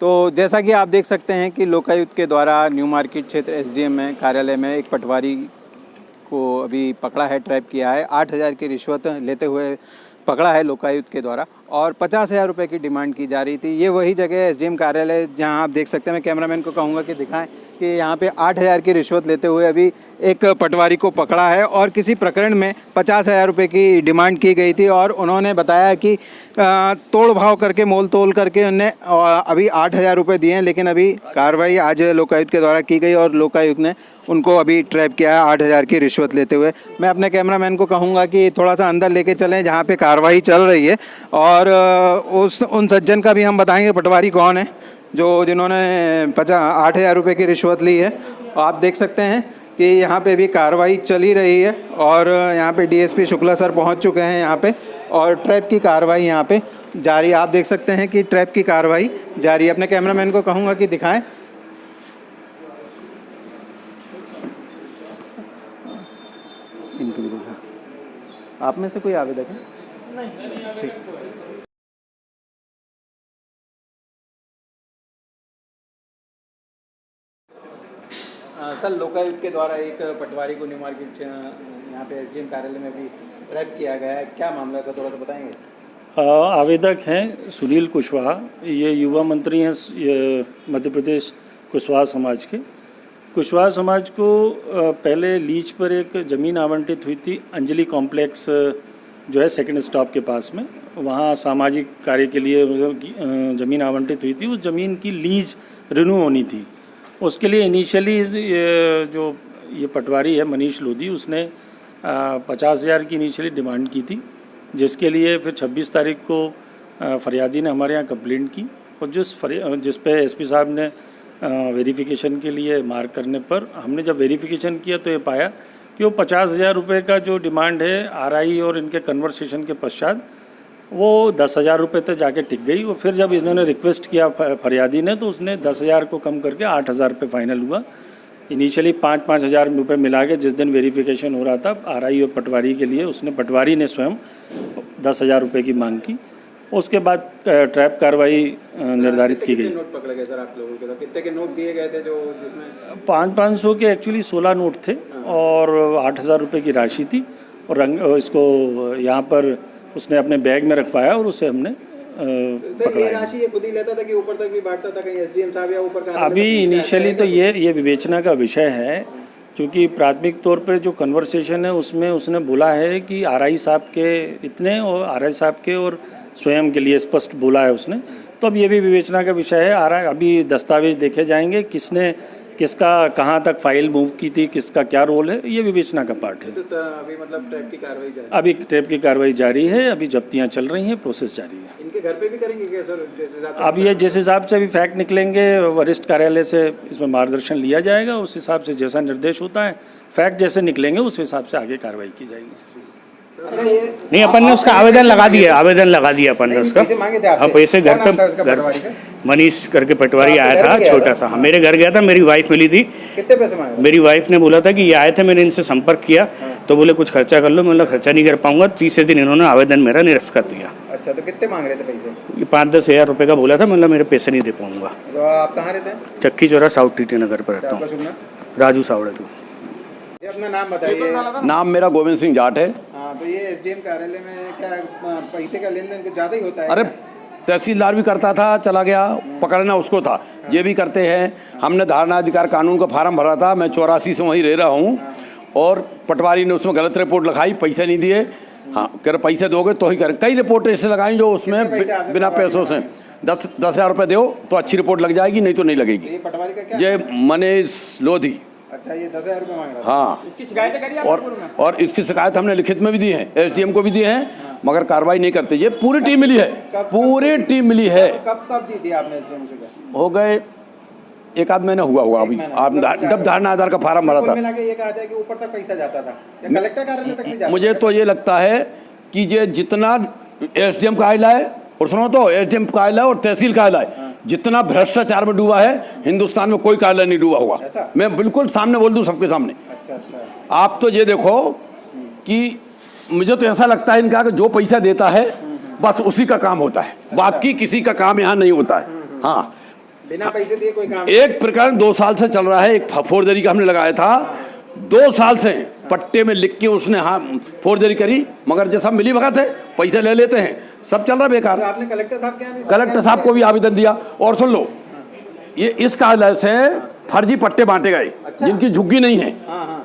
तो जैसा कि आप देख सकते हैं कि लोकायुक्त के द्वारा न्यू मार्केट क्षेत्र एसडीएम में कार्यालय में एक पटवारी को अभी पकड़ा है, ट्रैप किया है। 8,000 की रिश्वत लेते हुए पकड़ा है लोकायुक्त के द्वारा और 50,000 रुपये की डिमांड की जा रही थी। ये वही जगह है एसडीएम कार्यालय जहां आप देख सकते हैं। मैं कैमरामैन को कहूँगा कि दिखाएं कि यहाँ पे 8,000 की रिश्वत लेते हुए अभी एक पटवारी को पकड़ा है और किसी प्रकरण में 50,000 रुपये की डिमांड की गई थी और उन्होंने बताया कि तोड़ भाव करके मोल तोल करके उन्हें अभी 8,000 रुपये दिए हैं। लेकिन अभी कार्रवाई आज लोकायुक्त के द्वारा की गई और लोकायुक्त ने उनको अभी ट्रैप किया है 8,000 की रिश्वत लेते हुए। मैं अपने कैमरामैन को कहूँगा कि थोड़ा सा अंदर लेके चलें जहाँ पे कार्रवाई चल रही है और उन सज्जन का भी हम बताएंगे पटवारी कौन है जिन्होंने 8,000 रुपये की रिश्वत ली है। आप देख सकते हैं कि यहाँ पे भी कार्रवाई चली रही है और यहाँ पे डीएसपी शुक्ला सर पहुँच चुके हैं यहाँ पे और ट्रैप की कार्रवाई यहाँ पे जारी। आप देख सकते हैं कि ट्रैप की कार्रवाई जारी है। अपने कैमरामैन को कहूँगा कि दिखाएं। इनको भी दिखा। आप में से कोई आवेदक है? नहीं। ठीक। सर, लोकायुक्त के द्वारा एक पटवारी को न्यू मार्केट यहाँ पे एसडीएम कार्यालय में भी ट्रैप किया गया है। क्या मामला है सर, थोड़ा सा बताएंगे? आवेदक हैं सुनील कुशवाहा। ये युवा मंत्री हैं मध्य प्रदेश कुशवाहा समाज के। कुशवाहा समाज को पहले लीज पर एक ज़मीन आवंटित हुई थी अंजलि कॉम्प्लेक्स जो है सेकंड स्टॉप के पास में। वहाँ सामाजिक कार्य के लिए ज़मीन आवंटित हुई थी। उस ज़मीन की लीज रिन्यू होनी थी। उसके लिए इनिशियली ये पटवारी है मनीष लोधी, उसने 50,000 की इनिशियली डिमांड की थी, जिसके लिए फिर 26 तारीख को फरियादी ने हमारे यहाँ कंप्लेंट की और जिस पे एसपी साहब ने वेरिफिकेशन के लिए मार्क करने पर हमने जब वेरिफिकेशन किया तो ये पाया कि वो 50,000 रुपये का जो डिमांड है आरआई और इनके कन्वर्सेशन के पश्चात वो 10,000 रुपये तक जाके टिक गई। और फिर जब इन्होंने रिक्वेस्ट किया फरियादी ने तो उसने 10,000 को कम करके 8,000 रुपये फाइनल हुआ। इनिशियली 5,000 रुपये मिला के जिस दिन वेरिफिकेशन हो रहा था आरआई और पटवारी के लिए पटवारी ने स्वयं 10,000 रुपये की मांग की। उसके बाद ट्रैप कार्रवाई निर्धारित की गई। नोट पकड़े गए सर आप लोगों के? कितने के नोट दिए गए थे जिसमें 500 के एक्चुअली 16 नोट थे और 8,000 रुपये की राशि थी और इसको यहाँ पर उसने अपने बैग में रखवाया और उसे हमने सर ये राशि ये खुद ही लेता था कि ऊपर तक भी बांटता था कहीं एसडीएम साहब या ऊपर का? अभी इनिशियली तो ये विवेचना का विषय है, क्योंकि प्राथमिक तौर पे जो कन्वर्सेशन है उसमें उसने बोला है कि आरआई साहब के इतने और आरआई साहब के और स्वयं के लिए स्पष्ट बोला है उसने। तो अब ये भी विवेचना का विषय है। आरआई अभी दस्तावेज देखे जाएंगे, किसका कहाँ तक फाइल मूव की थी, किसका क्या रोल है, ये विवेचना का पार्ट है। तो अभी मतलब ट्रैप की कार्रवाई जारी? अभी ट्रैप की कार्रवाई जारी है, अभी जब्तियाँ चल रही हैं, प्रोसेस जारी है। इनके घर पे भी करेंगे क्या सर? अब ये जिस हिसाब से अभी फैक्ट निकलेंगे वरिष्ठ कार्यालय से इसमें मार्गदर्शन लिया जाएगा। उस हिसाब से जैसा निर्देश होता है, फैक्ट जैसे निकलेंगे उस हिसाब से आगे कार्रवाई की जाएगी। नहीं, अपन ने उसका आवेदन लगा दिया अपन ने उसका। हाँ, पैसे घर मनीष करके पटवारी आया था, छोटा सा। हाँ, मेरे घर गया था, मेरी वाइफ मिली थी। कितने पैसे मांगे? मेरी वाइफ ने बोला था कि ये आए थे, मैंने इनसे संपर्क किया तो बोले कुछ खर्चा कर लो। मैं खर्चा नहीं कर पाऊंगा। तीसरे दिन इन्होंने आवेदन मेरा निरस्त कर दिया। अच्छा, तो कितने मांग रहे थे पैसे? ये 5-10 हज़ार रुपये का बोला था। मतलब मेरे पैसे नहीं दे पाऊंगा। तो आप कहाँ रहते हैं? चक्की चौरा साउथ टीटी नगर पर रहता हूँ। राजू सावड़े। ये अपना नाम बताइए। नाम मेरा गोविंद सिंह जाट है। हाँ, तो ये एसडीएम कार्यालय में क्या पैसे का लेन देन कुछ ज़्यादा ही होता है? अरे तहसीलदार भी करता था, चला गया, पकड़ना उसको था। ये भी करते हैं। हमने धारणा अधिकार कानून का फार्म भरा था। मैं 84 से वहीं रह रहा हूँ और पटवारी ने उसमें गलत रिपोर्ट लिखाई, पैसे नहीं दिए। हाँ, कर पैसे दोगे तो ही कर। कई रिपोर्टें ऐसे लगाई जो उसमें बिना पैसों से 10,000 रुपये दो तो अच्छी रिपोर्ट लग जाएगी, नहीं तो नहीं लगेगी। ये पटवारी का क्या? ये मनीष लोधी। अच्छा, ये 10,000 रुपये मांग रहा है। हाँ, इसकी शिकायतें करी आपने? और इसकी शिकायत हमने लिखित में भी दी है, एसडीएम को भी दिए हैं, मगर कार्रवाई नहीं करते। ये पूरी टीम मिली है, पूरी टीम मिली है। कब दी थी आपने एसडीएम को? हो गए एक आध महीना हुआ अभी। आप जब धारणा आधार का फार्म भरा था, ये कहा जाए कि ऊपर तक पैसा जाता था, कलेक्टर कार्यालय तक नहीं जाता? मुझे तो ये लगता है कि ये जितना एसडीएम कार्यालय है और सुनो तो एसडीएम कार्यालय और तहसील कार्यालय जितना भ्रष्टाचार में डूबा है, हिंदुस्तान में कोई कार्यालय नहीं डूबा हुआ। मैं बिल्कुल सामने बोल दूं सबके सामने। अच्छा। आप तो ये देखो कि मुझे तो ऐसा लगता है इनका कि जो पैसा देता है बस उसी का काम होता है, बाकी किसी का काम यहाँ नहीं होता है। हाँ, बिना पैसे दिए कोई काम एक प्रकरण 2 साल से चल रहा है, एक फोर्जरी का हमने लगाया था, 2 साल से पट्टे में लिख के उसने हाँ फोर्जरी करी, मगर जैसा मिली भगत है पैसे ले लेते हैं, सब चल रहा बेकार। तो आपने कलेक्टर साहब के यहाँ भी कलेक्टर साहब को भी आवेदन दिया। और सुन लो, ये इस कार्यालय से फर्जी पट्टे बांटे गए, जिनकी झुग्गी नहीं है,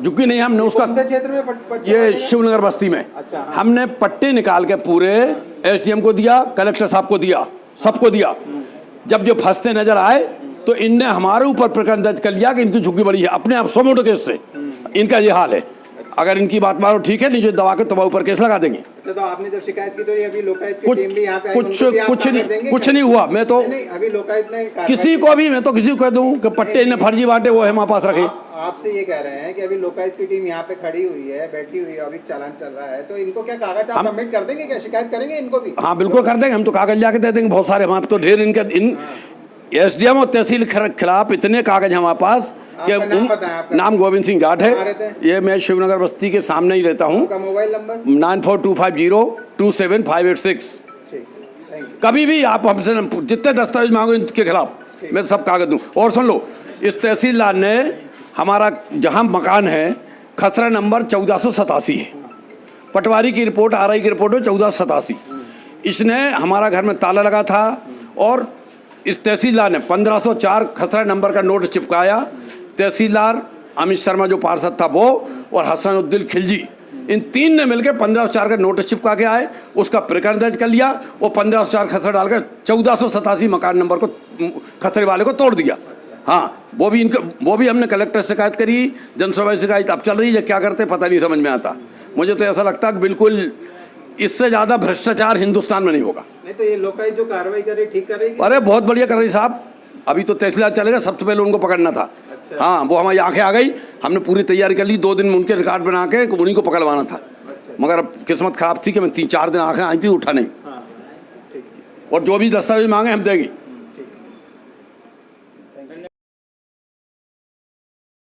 झुग्गी नहीं है, हमने उसका कौन से क्षेत्र में पट्टे ये बांटे गए? शिवनगर बस्ती में हमने पट्टे निकाल के पूरे एसडीएम को दिया, कलेक्टर साहब को दिया, सबको दिया। जब जो फंसते नजर आए तो इनने हमारे ऊपर प्रकरण दर्ज कर लिया कि इनकी झुग्गी बड़ी है, अपने आप 100 मोटो केस से। इनका ये हाल है, अगर इनकी बात मानो ठीक है, नहीं जो दबा के तबा ऊपर केस लगा देंगे। अच्छा, तो आपने जब शिकायत की तो ये अभी लोकायुक्त की कुछ टीम भी यहाँ पे आई, कुछ उनको भी आप कुछ कार्रवाई नहीं देंगे कुछ क्या? नहीं हुआ। मैं तो नहीं, अभी लोकायुक्त ने कार्रवाई किसी को भी मैं तो किसी को कह दूं कि पट्टे इन्हें फर्जी बांटे, वो है हमारे पास रखे। आपसे ये कह रहे हैं कि अभी लोकायुक्त की टीम यहाँ पे खड़ी हुई है, बैठी हुई है, अभी चालान चल रहा है, तो इनको क्या कागज आप सबमिट कर देंगे क्या? शिकायत करेंगे इनको भी? हाँ बिल्कुल कर देंगे, हम तो कागज ला के दे देंगे बहुत सारे। हमारे तो ढेर इनके इन एसडीएम और तहसील खिलाफ इतने कागज हमारे पास कि आपका नाम बताएं, आपका नाम गोविंद सिंह जाट कहाँ रहते है। हैं? ये मैं शिवनगर बस्ती के सामने ही रहता हूँ। आपका मोबाइल नंबर? 9425027586। ठीक, थैंक यू। कभी भी आप हमसे जितने दस्तावेज मांगो इनके खिलाफ मैं सब कागज दूं। और सुन लो, इस तहसीलदार ने हमारा जहां मकान है खसरा नंबर 1487 है, पटवारी की रिपोर्ट आरआई की रिपोर्ट है 1487। इसने हमारा घर में ताला लगा था और इस तहसीलदार ने 1504 खसरा नंबर का नोटिस चिपकाया। तहसीलदार अमित शर्मा जो पार्षद था वो और हसनुद्दीन खिलजी, इन 3 ने मिलकर 1504 का नोटिस चिपका के आए, उसका प्रकरण दर्ज कर लिया। वो 1504 खसरा डालकर 1487 मकान नंबर को खसरे वाले को तोड़ दिया। हाँ, वो भी हमने कलेक्टर शिकायत करी, जनसभा शिकायत अब चल रही है, क्या करते पता नहीं समझ में आता। मुझे तो ऐसा लगता है कि बिल्कुल इससे ज़्यादा भ्रष्टाचार हिंदुस्तान में नहीं होगा। नहीं तो ये लोकायुक्त जो कार्रवाई कर रही ठीक कर रही है? अरे बहुत बढ़िया कर रही साहब, अभी तो तहसीलदार चलेगा, सबसे पहले उनको पकड़ना था। अच्छा। हाँ, वो हमारी आंखें आ गई, हमने पूरी तैयारी कर ली, 2 दिन में उनके रिकॉर्ड बना के उन्हीं को पकड़वाना था। अच्छा। मगर अब किस्मत खराब थी कि मैं 3-4 दिन आंखें आई थी, उठा नहीं। हाँ, ठीक। और जो भी दस्तावेज मांगे हम देंगे।